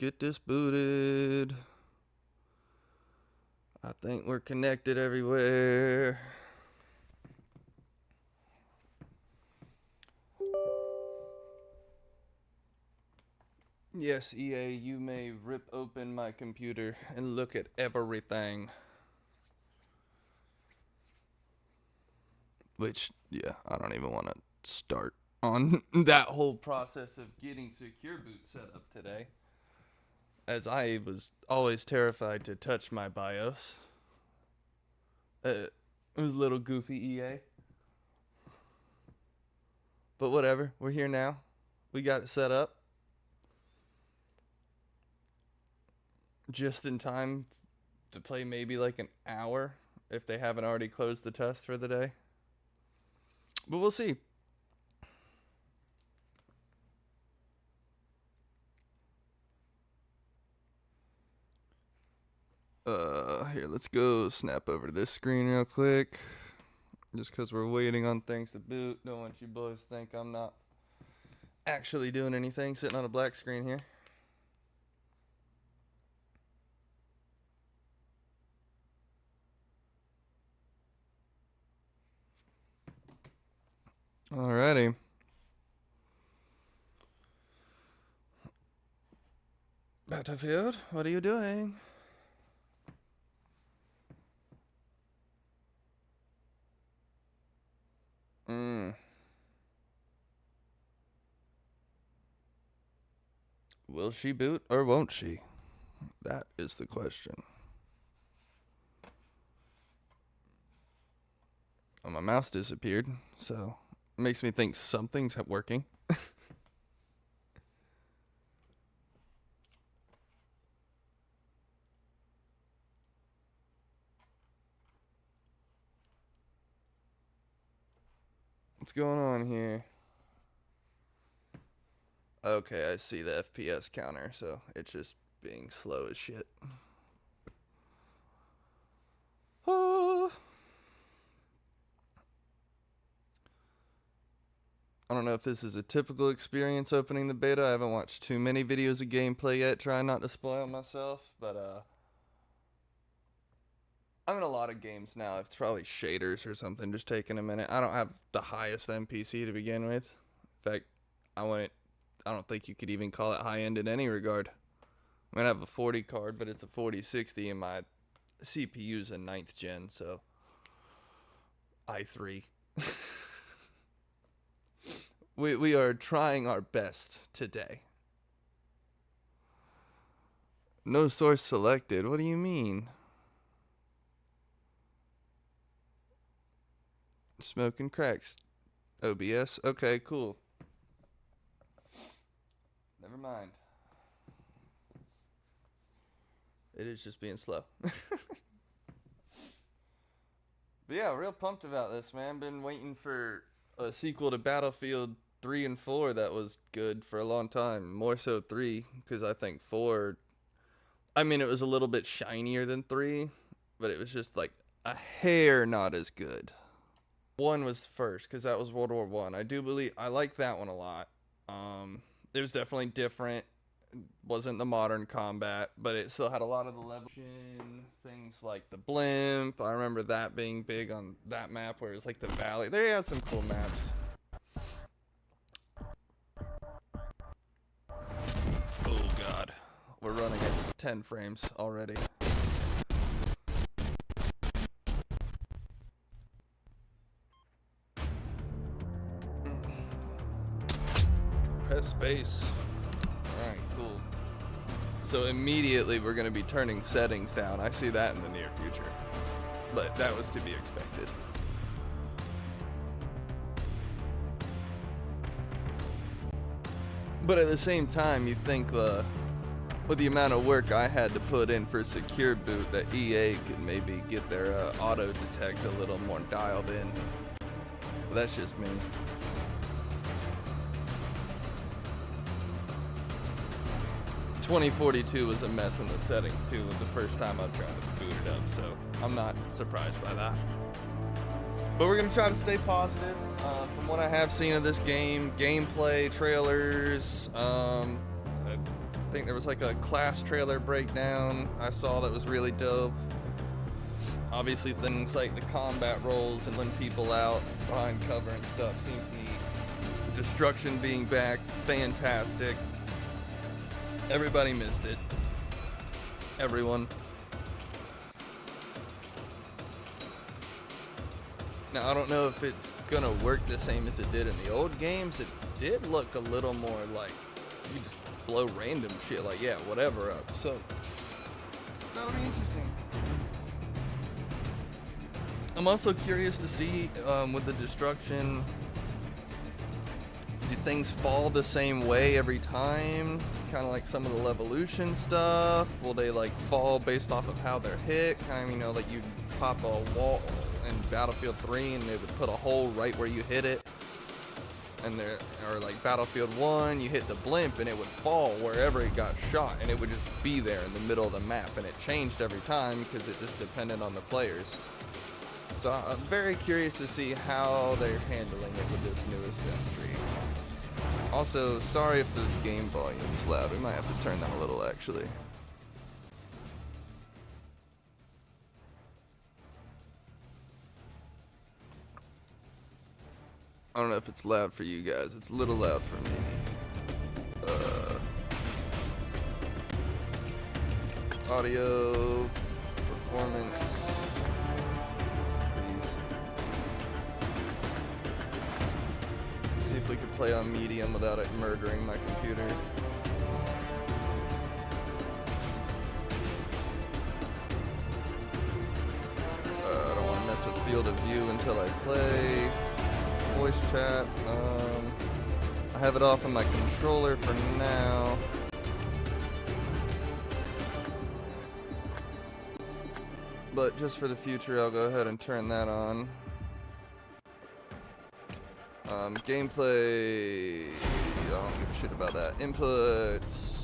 get this booted. I think we're connected everywhere. Yes, EA, you may rip open my computer and look at everything. Which, yeah, I don't even want to start on that whole process of getting Secure Boot set up today, as I was always terrified to touch my BIOS. It was a little goofy, EA. But whatever, we're here now. We got it set up. Just in time to play maybe like an hour if they haven't already closed the test for the day. But we'll see. Here, let's go snap over to this screen real quick. Just because we're waiting on things to boot. Don't want you boys to think I'm not actually doing anything, sitting on a black screen here. Alrighty. Battlefield, what are you doing? Will she boot or won't she? That is the question. Oh, my mouse disappeared, so it makes me think something's working. What's going on here? Okay, I see the FPS counter, so it's just being slow as shit. I don't know if this is a typical experience opening the beta. I haven't watched too many videos of gameplay yet, trying not to spoil myself, but I'm in a lot of games now. It's probably shaders or something, just taking a minute. I don't have the highest MPC to begin with. In fact, I don't think you could even call it high-end in any regard. I mean, I have a 40 card, but it's a 4060, and my CPU's a 9th gen, so i3. We are trying our best today. No source selected. What do you mean? Smoking cracks. OBS. Okay, cool. Never mind. It is just being slow. But yeah, real pumped about this, man. Been waiting for a sequel to Battlefield 3 and 4 that was good for a long time. More so 3, because I think 4, I mean, it was a little bit shinier than 3, but it was just like a hair not as good. 1 was first, because that was World War 1. I do believe, I like that one a lot. It was definitely different. It wasn't the modern combat, but it still had a lot of the level things like the blimp. I remember that being big on that map where it was like the valley. They had some cool maps. Oh god, we're running at 10 frames already. Press space. Alright, cool. So immediately we're going to be turning settings down. I see that in the near future. But that was to be expected. But at the same time, you think with the amount of work I had to put in for Secure Boot, that EA could maybe get their auto detect a little more dialed in. But that's just me. $2042 was a mess in the settings too. Was the first time I tried to boot it up, so I'm not surprised by that. But we're gonna try to stay positive. From what I have seen of this game, gameplay, trailers, think there was like a class trailer breakdown I saw that was really dope. Obviously things like the combat roles and letting people out behind cover and stuff seems neat. Destruction being back, fantastic. Everybody missed it. Everyone. Now, I don't know if it's gonna work the same as it did in the old games. It did look a little more like you just blow random shit, like, yeah, whatever up. So, that'll be interesting. I'm also curious to see, with the destruction, do things fall the same way every time? Kind of like some of the Levolution stuff? Will they, like, fall based off of how they're hit? Kind of, you know, like you pop a wall in Battlefield 3 and they would put a hole right where you hit it. And there, or like Battlefield 1, you hit the blimp and it would fall wherever it got shot, and it would just be there in the middle of the map, and it changed every time because it just depended on the players. So I'm very curious to see how they're handling it with this newest entry. Also, sorry if the game volume's loud. We might have to turn that a little, actually. I don't know if it's loud for you guys. It's a little loud for me. Audio, performance. Let's see if we could play on medium without it murdering my computer. I don't want to mess with field of view until I play. Voice chat. I have it off on my controller for now. But just for the future, I'll go ahead and turn that on. Gameplay. I don't give a shit about that. Inputs.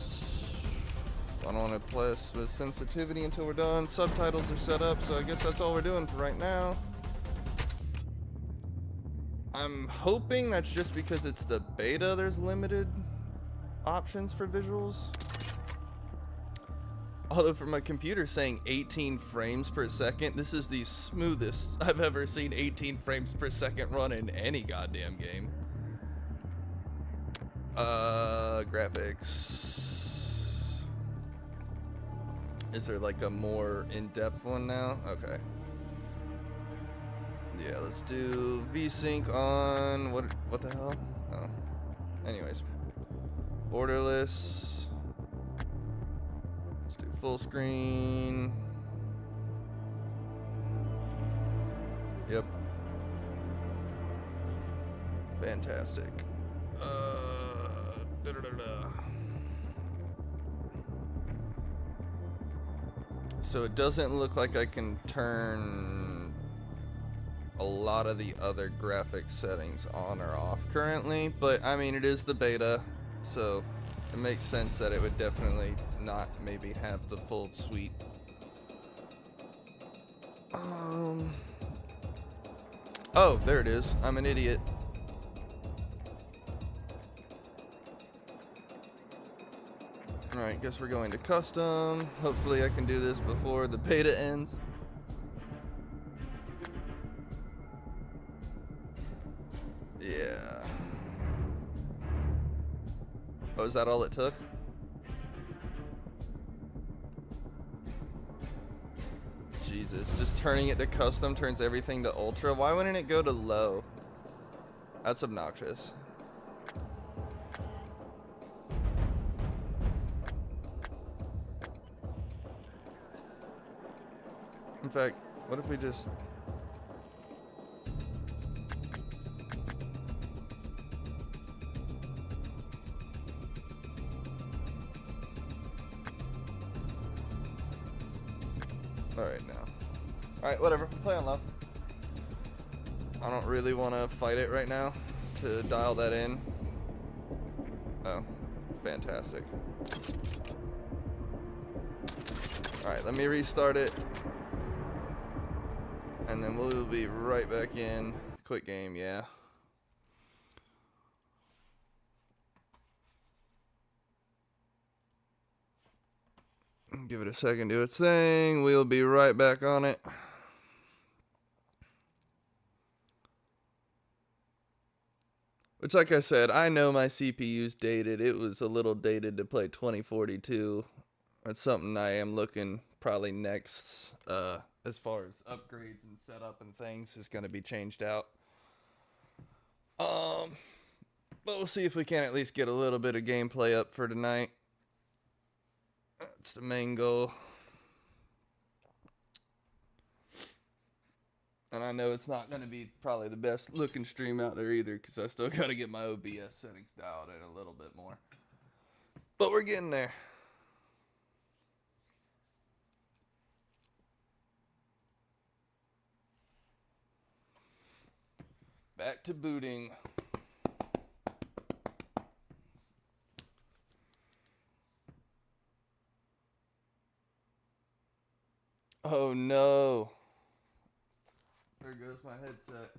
I don't want to play with sensitivity until we're done. Subtitles are set up, so I guess that's all we're doing for right now. I'm hoping that's just because it's the beta, there's limited options for visuals. Although for my computer saying 18 frames per second, this is the smoothest I've ever seen 18 frames per second run in any goddamn game. Graphics. Is there like a more in-depth one now? Okay. Yeah, let's do VSync on what the hell? Oh. Anyways. Borderless. Let's do full screen. Yep. Fantastic. So it doesn't look like I can turn a lot of the other graphic settings on or off currently, but I mean, it is the beta, so it makes sense that it would definitely not maybe have the full suite. Oh, there it is. I'm an idiot. Alright, guess we're going to custom. Hopefully I can do this before the beta ends. Yeah. Oh, is that all it took? Jesus, just turning it to custom turns everything to ultra. Why wouldn't it go to low? That's obnoxious. In fact, what if we just... Alright, now. Alright, whatever. Play on low. I don't really want to fight it right now to dial that in. Oh, fantastic. Alright, let me restart it. And then we'll be right back in. Quick game, yeah. Give it a second to do its thing. We'll be right back on it. Which, like I said, I know my CPU's dated. It was a little dated to play 2042. That's something I am looking probably next, as far as upgrades and setup and things, is going to be changed out. But we'll see if we can at least get a little bit of gameplay up for tonight. That's the main goal. And I know it's not going to be probably the best looking stream out there either, because I still got to get my OBS settings dialed in a little bit more. But we're getting there. Back to booting. Oh no. There goes my headset.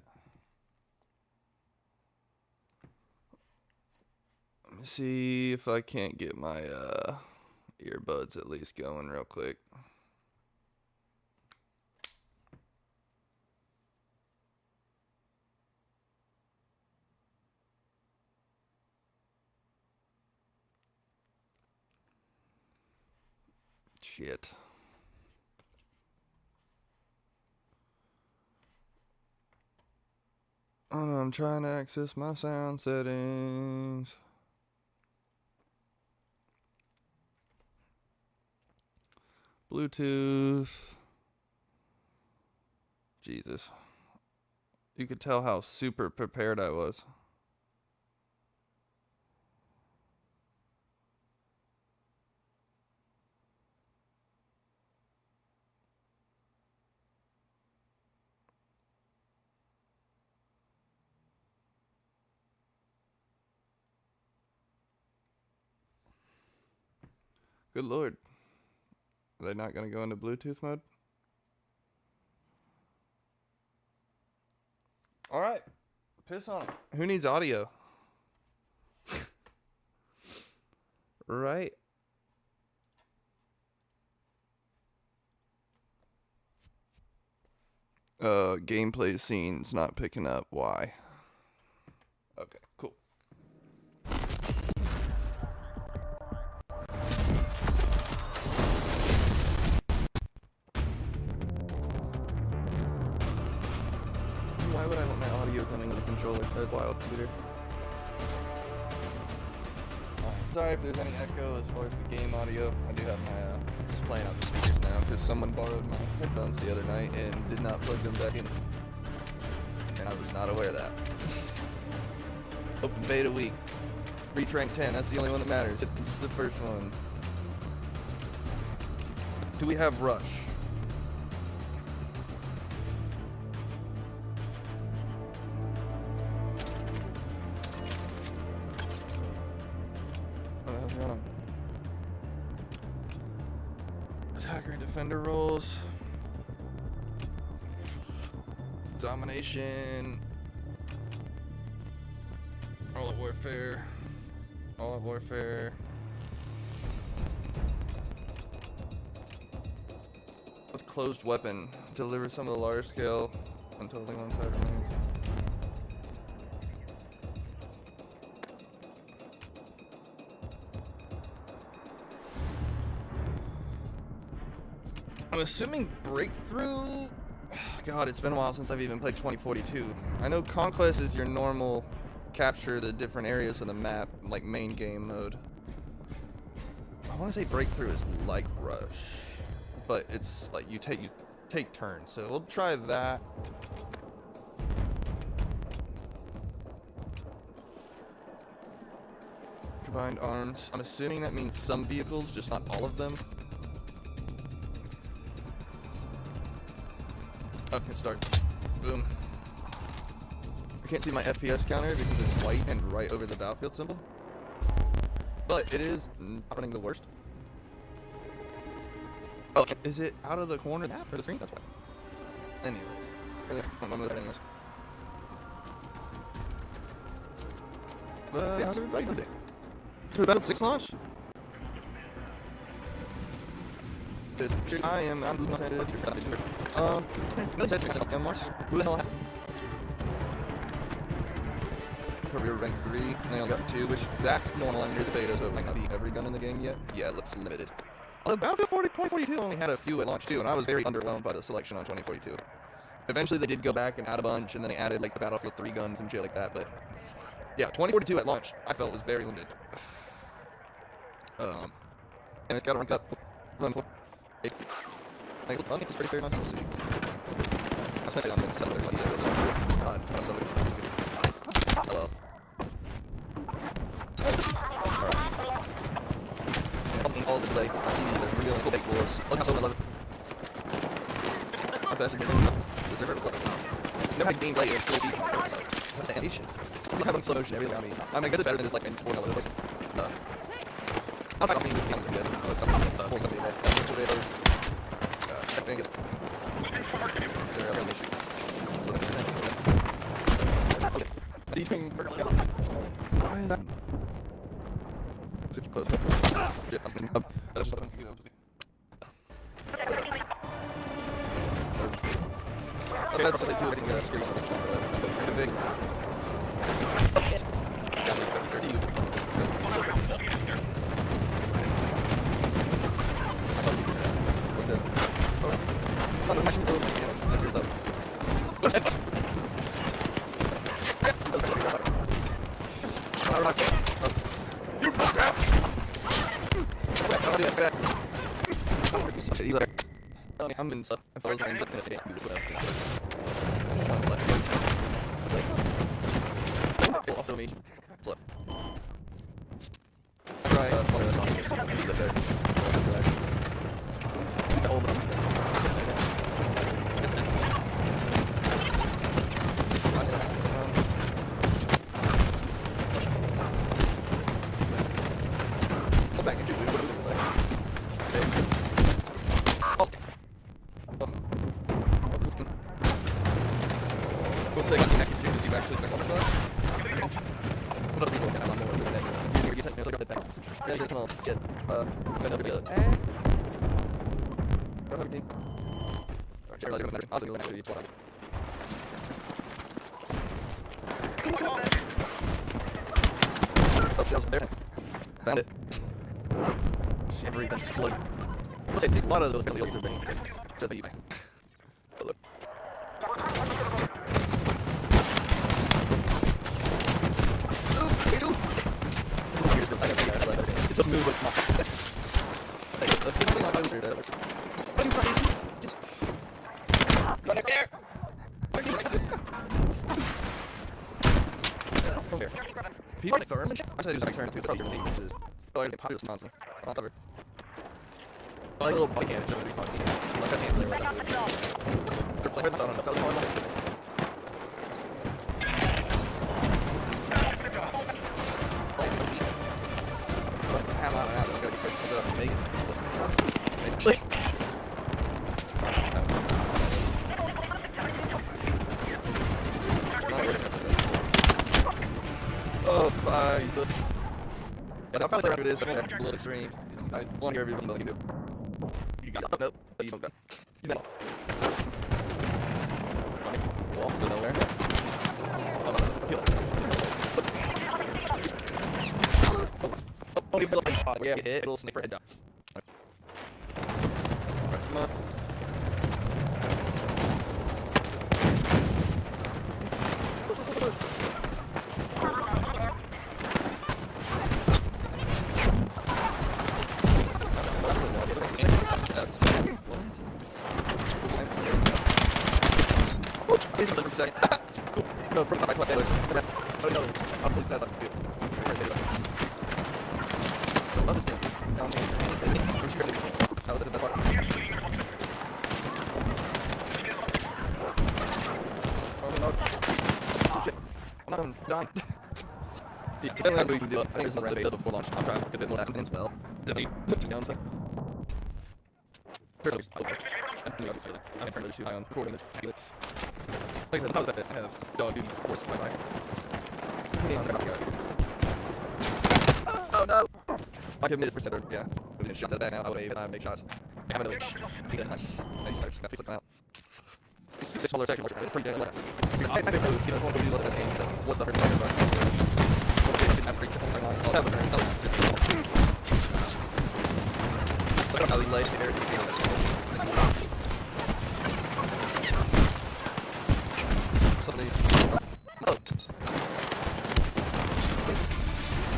Let me see if I can't get my earbuds at least going real quick. Shit. Oh no, I'm trying to access my sound settings. Bluetooth. Jesus. You could tell how super prepared I was. Good lord. Are they not going to go into Bluetooth mode? Alright. Piss on it. Who needs audio? Right? Gameplay scene's not picking up. Why? Okay, cool. Why would I want my audio coming to the controller? That's wild, computer. Sorry if there's any echo as far as the game audio. I do have my, just playing out the speakers now because someone borrowed my headphones the other night and did not plug them back in. And I was not aware of that. Open beta week. Reach rank 10, that's the only one that matters. It's the first one. Do we have Rush? Attacker and defender roles. Domination. All-out warfare. All-out warfare. What's closed weapon? Deliver some of the large scale until only one side remains. I'm assuming breakthrough. God, it's been a while since I've even played 2042. I know Conquest is your normal capture the different areas of the map, like main game mode. I want to say breakthrough is like Rush, but it's like you take turns. So we'll try that. Combined arms. I'm assuming that means some vehicles, just not all of them. Okay, start. Boom. I can't see my FPS counter because it's white and right over the battlefield symbol. But it is not running the worst. Oh, is it out of the corner of the map or the screen? That's why. Anyway. Anyways. But how's everybody doing today? For the Battle 6 launch? I am. I'm losing my head. Mars. Who the hell has career rank 3? And I only got 2, which that's normal. I mean, here's the beta, so it might not be every gun in the game yet. Yeah, it looks limited. Although Battlefield 2042 only had a few at launch too, and I was very underwhelmed by the selection on 2042. Eventually, they did go back and add a bunch, and then they added like the Battlefield 3 guns and shit like that. But yeah, 2042 at launch, I felt was very limited. And it's got to rank up. Run for 8. I think it's pretty fair. We'll see. I was gonna say I'm going to tell everybody hello. All the delay on TV, they're really big wars. Look how so I love it. I'm faster than the server. Never had gameplay in 4D. That's animation. You have slow motion everything around me. I mean, I guess it's better than just like in 4 levels. I'm not being this team good. So it's something that pulling something that that's what they are. I think it. They're having an issue. Okay. D-Twing. What is that? Super close. Yeah, that's just okay, that's like 2 everything that I've screwed on the big. I'm in stuff. If I was in this game, also me. Flip. Right. Hold on. Go back and do it. We'll say next year if you actually pick up stuff. What other people get a lot more than that? You get like a back. Yeah, you can get gonna be a tag. What other team? Alright, I'll go back to each one. Oh, she was there. Found it. Everything just slow. Let's see, a lot of those can be over bringing to the eBay. It's so smooth, but it's not. Like, the thing I do is that, like, what are you trying to do? Just run up there! From there. People like therm and shit? I said it was like turn to the other name, which is, oh, I get popular monster. I'll cover. I like a little body cannon, just like a like, I can't play right now. They're playing with the phone, that was more like it. Oh, bye. Yes, I'll probably play around with this. I'm gonna have a little extreme. I want to hear everything you do. You got it. Nope. You don't got it. You got it. Wall to nowhere. Oh, no. Heal. Don't even build a shot. Yeah, get hit. It'll sniper head down. Alright, come on. He's looking for a second. Cool. No, probably not my class. Oh no, I'm really sad. I'm good. I'll just get down here. That was the best part. Oh no. Oh shit. I'm not even dying. Yeah, I think we can do it. I think there's a beta before launch. I'm trying to get a bit more of that as well. Definitely. To be honest. Okay. I'm apparently too high on recording this. Like I said, that I have dog being forced to play by. Oh no! I committed for center, yeah. I'm gonna shot that back now, I would aim and I make shots. have another yeah, nice. Nice, got things like that. It's a smaller section, it's pretty good. I think you know, one of the best games that was the hard player, but I'll have a turn. Look at how he lays here. Oh.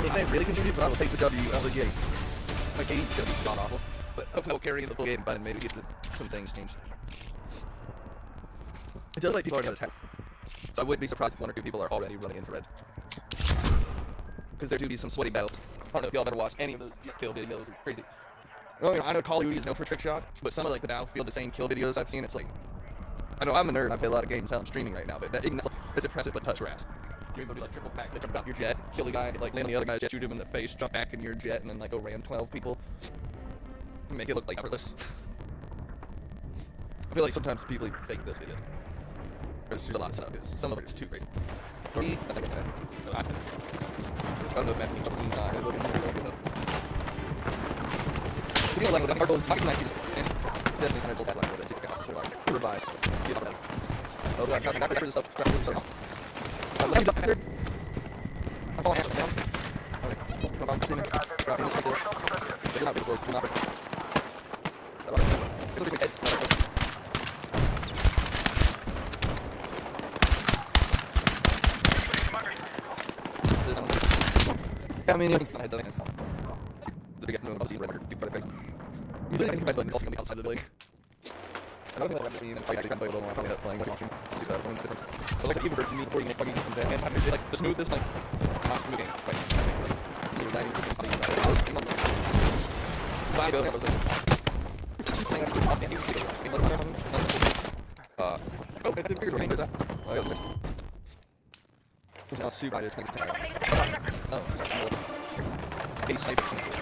If they really contribute, but I will take the W out of the gate. My game's gonna be god awful, but hopefully I'll carry in the full game and maybe get some things changed. It does like people already have attack, so I wouldn't be surprised if 1 or 2 people are already running infrared. Because there do be some sweaty battles. I don't know if y'all ever watched any of those kill videos. Are crazy. Well, you know, I know Call of Duty is known for trick shots, but some of like the Battlefield, the same kill videos I've seen, it's like, I know I'm a nerd. I play a lot of games. I'm streaming right now, but it's impressive, but touch harass. You're able to do like triple pack, they jump out your jet, kill the guy, like land on the other guy's jet, shoot him in the face, jump back in your jet, and then like go ram 12 people. Make it look like effortless. I feel like sometimes people fake those videos. There's just a lot of setup. Some of it is too crazy. For me, I think it's bad. I don't know if Matthew can jump in time. So you know, like, our goal is to find some ideas, and definitely kind of build that line with it, take it out, revise, get out of that. Oh, God, I got this up, grab this up. Let me jump back there. I'm falling down. Okay. Come on, drop this right there. You're not really close, you're not really close. It's like heads. I mean, heads up. The biggest known obviously right here, face. You think you guys also gonna be outside of the building. I don't think I've even played a little more. I probably not playing what watching to see that one's different. But like even for me before you make fucking some and having like the smoothest like not smooth game. Like you're landing with something like I was thinking on the building I was like oh, it's a bigger thing, that. Oh, yeah, it's not super, I just think it's tired. Oh, it's not. 8 snipers.